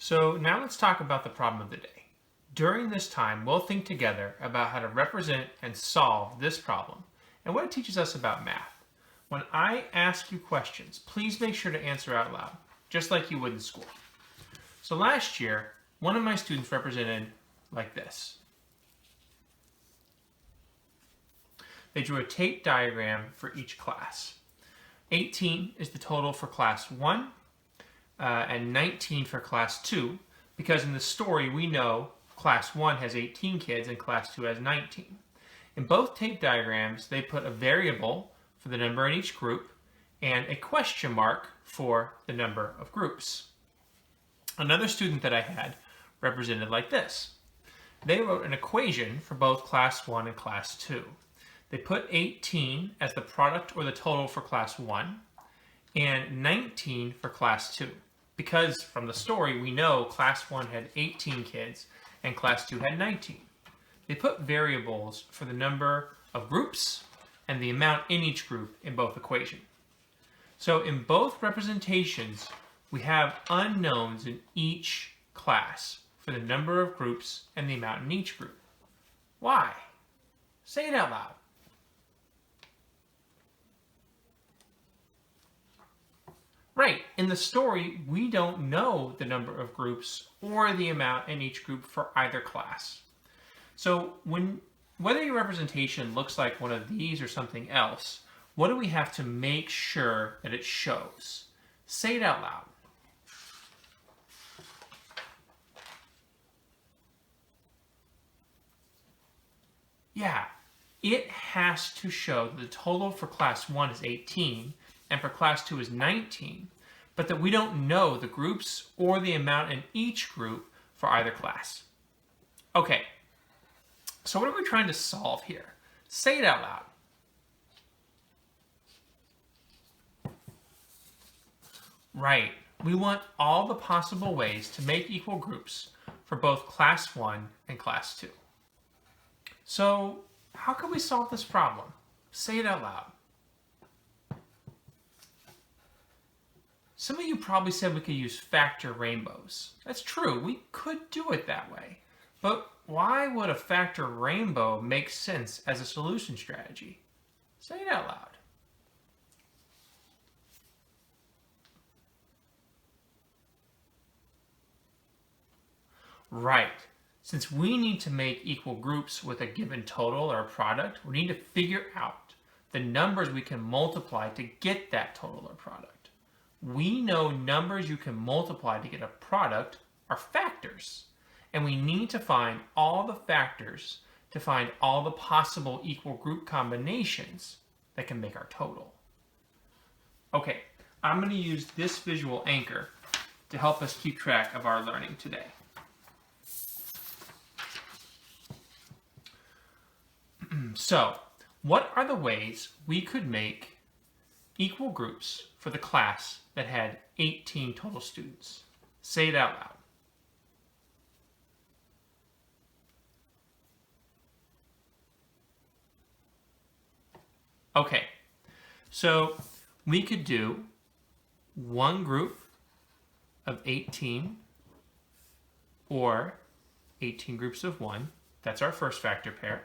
So now let's talk about the problem of the day. During this time, we'll think together about how to represent and solve this problem and what it teaches us about math. When I ask you questions, please make sure to answer out loud, just like you would in school. So last year, one of my students represented like this. They drew a tape diagram for each class. 18 is the total for class 1 and 19 for class 2, because in the story we know class 1 has 18 kids and class 2 has 19. In both tape diagrams, they put a variable for the number in each group and a question mark for the number of groups. Another student that I had represented like this. They wrote an equation for both class 1 and class 2. They put 18 as the product or the total for class 1 and 19 for class 2. Because from the story we know class 1 had 18 kids and class 2 had 19. They put variables for the number of groups and the amount in each group in both equations. So in both representations, we have unknowns in each class for the number of groups and the amount in each group. Why? Say it out loud. Right, in the story, we don't know the number of groups or the amount in each group for either class. So whether your representation looks like one of these or something else, what do we have to make sure that it shows? Say it out loud. Yeah, it has to show that the total for class 1 is 18 and for class 2 is 19, but that we don't know the groups or the amount in each group for either class. Okay, so what are we trying to solve here? Say it out loud. Right, we want all the possible ways to make equal groups for both class 1 and class 2. So how can we solve this problem? Say it out loud. Some of you probably said we could use factor rainbows. That's true, we could do it that way. But why would a factor rainbow make sense as a solution strategy? Say it out loud. Right. Since we need to make equal groups with a given total or a product, we need to figure out the numbers we can multiply to get that total or product. We know numbers you can multiply to get a product are factors, and we need to find all the factors to find all the possible equal group combinations that can make our total. Okay, I'm going to use this visual anchor to help us keep track of our learning today. So, what are the ways we could make equal groups for the class that had 18 total students? Say it out loud. Okay, so we could do one group of 18 or 18 groups of 1. That's our first factor pair.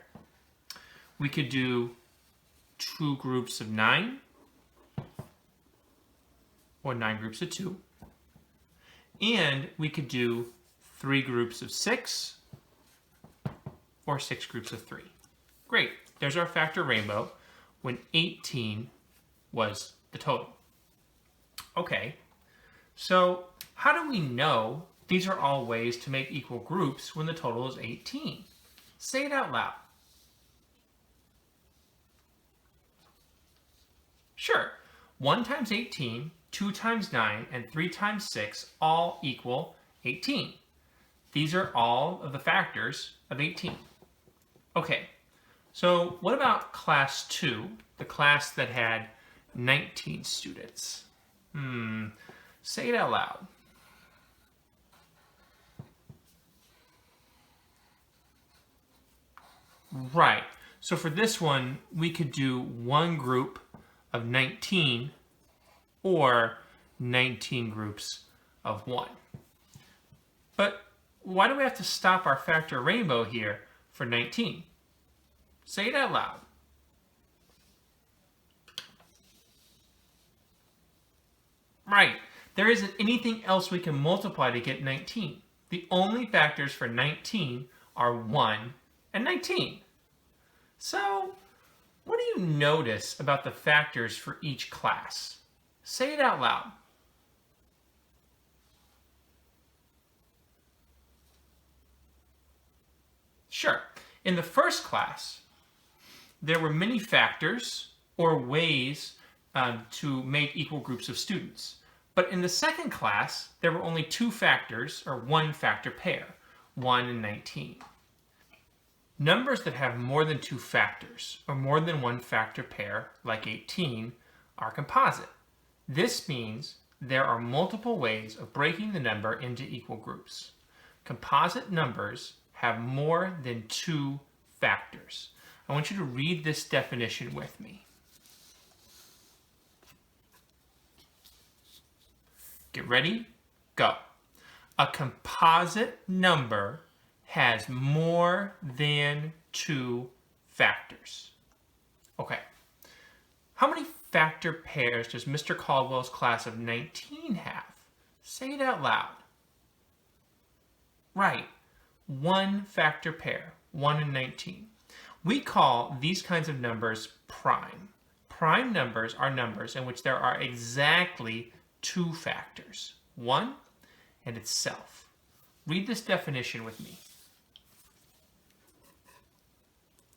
We could do 2 groups of 9 or 9 groups of 2. And we could do 3 groups of 6 or 6 groups of 3. Great, there's our factor rainbow when 18 was the total. Okay, so how do we know these are all ways to make equal groups when the total is 18? Say it out loud. Sure, 1 times 18, 2 times 9, and 3 times 6 all equal 18. These are all of the factors of 18. Okay, so what about class 2, the class that had 19 students? Say it out loud. Right, so for this one, we could do one group of 19 or 19 groups of 1. But why do we have to stop our factor rainbow here for 19? Say it out loud. Right. There isn't anything else we can multiply to get 19. The only factors for 19 are 1 and 19. So, what do you notice about the factors for each class? Say it out loud. Sure. In the first class, there were many factors or ways to make equal groups of students. But in the second class, there were only 2 factors, or 1 factor pair, 1 and 19. Numbers that have more than 2 factors, or more than 1 factor pair, like 18, are composite. This means there are multiple ways of breaking the number into equal groups. Composite numbers have more than 2 factors. I want you to read this definition with me. Get ready? Go. A composite number has more than 2 factors. Okay. How many factor pairs does Mr. Caldwell's class of 19 have? Say it out loud. Right. 1 factor pair, 1 and 19. We call these kinds of numbers prime. Prime numbers are numbers in which there are exactly 2 factors, 1 and itself. Read this definition with me.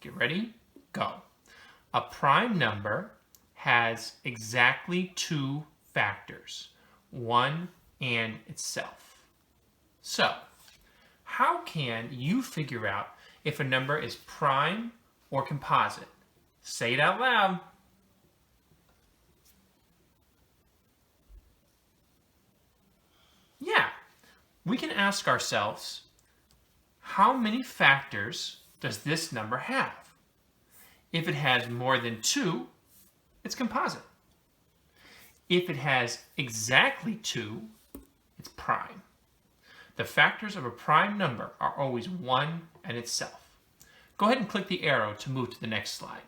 Get ready? Go. A prime number has exactly 2 factors, 1 and itself. So, how can you figure out if a number is prime or composite? Say it out loud. Yeah, we can ask ourselves, how many factors does this number have? If it has more than 2, it's composite. If it has exactly 2, it's prime. The factors of a prime number are always 1 and itself. Go ahead and click the arrow to move to the next slide.